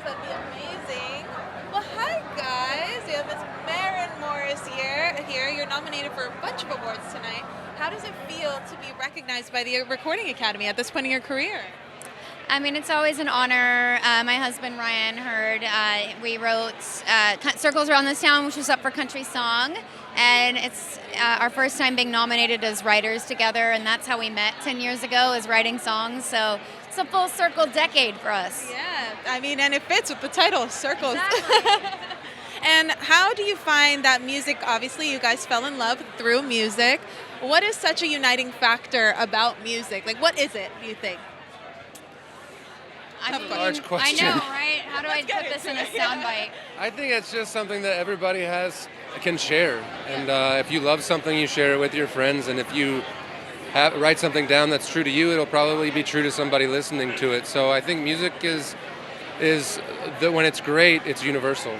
That'd be amazing. Well, hi guys. We have Miss Maren Morris here. You're nominated for a bunch of awards tonight. How does it feel to be recognized by the Recording Academy at this point in your career? I mean, it's always an honor. My husband, Ryan, heard we wrote Circles Around This Town, which was up for Country Song. And it's our first time being nominated as writers together. And that's how we met 10 years ago, is writing songs. So it's a full circle decade for us. Yeah, I mean, and it fits with the title, Circles. Exactly. And how do you find that music, obviously you guys fell in love through music. What is such a uniting factor about music? Like, what is it, do you think? Large question. I know, right? How do I put this in a soundbite? I think it's just something that everybody can share. And if you love something, you share it with your friends. And if you write something down that's true to you, it'll probably be true to somebody listening to it. So I think music is that when it's great, it's universal.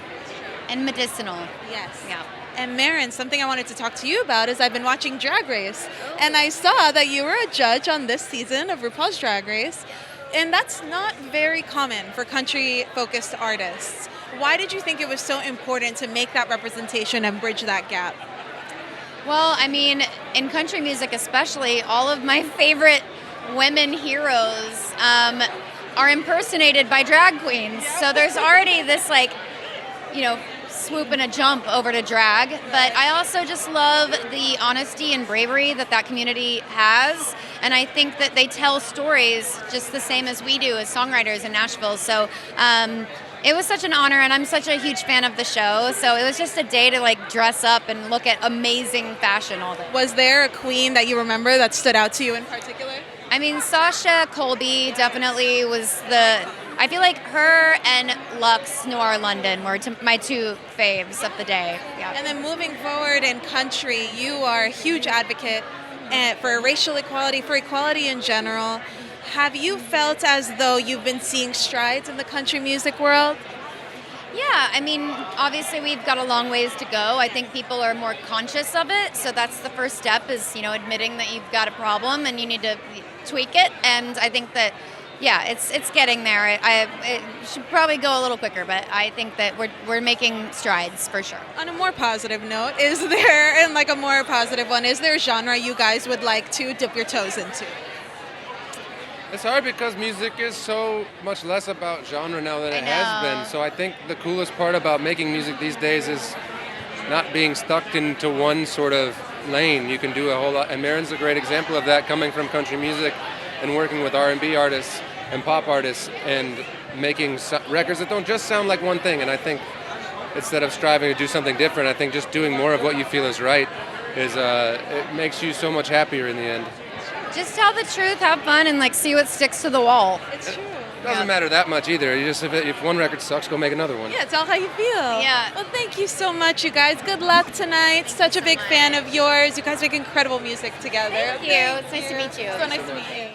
And medicinal. Yes. Yeah. And Maren, something I wanted to talk to you about is I've been watching Drag Race. And I saw that you were a judge on this season of RuPaul's Drag Race. And that's not very common for country-focused artists. Why did you think it was so important to make that representation and bridge that gap? Well, I mean, in country music especially, all of my favorite women heroes are impersonated by drag queens. So there's already this, swoop and a jump over to drag. But I also just love the honesty and bravery that community has. And I think that they tell stories just the same as we do as songwriters in Nashville. So it was such an honor, and I'm such a huge fan of the show. So it was just a day to dress up and look at amazing fashion all day. Was there a queen that you remember that stood out to you in particular? I mean, Sasha Colby definitely was I feel like her and Lux Noir London were my two faves of the day. Yeah. And then moving forward in country, you are a huge advocate for racial equality, for equality in general. Have you felt as though you've been seeing strides in the country music world? Yeah, I mean, obviously we've got a long ways to go. I think people are more conscious of it. So that's the first step, is, admitting that you've got a problem and you need to tweak it. And I think that, yeah, it's getting there. It should probably go a little quicker, but I think that we're making strides for sure. On a more positive note, is there a genre you guys would like to dip your toes into? It's hard because music is so much less about genre now than it has been. So I think the coolest part about making music these days is not being stuck into one sort of lane. You can do a whole lot, and Maren's a great example of that, coming from country music and working with R&B artists and pop artists and making records that don't just sound like one thing. And I think instead of striving to do something different, I think just doing more of what you feel is right it makes you so much happier in the end. Just tell the truth, have fun, and see what sticks to the wall. It's true. It doesn't matter that much either. You just if one record sucks, go make another one. Yeah, tell how you feel. Yeah. Well, thank you so much, you guys. Good luck tonight. Such a big fan of yours. You guys make incredible music together. Thank you. It's nice to meet you. So nice to meet you.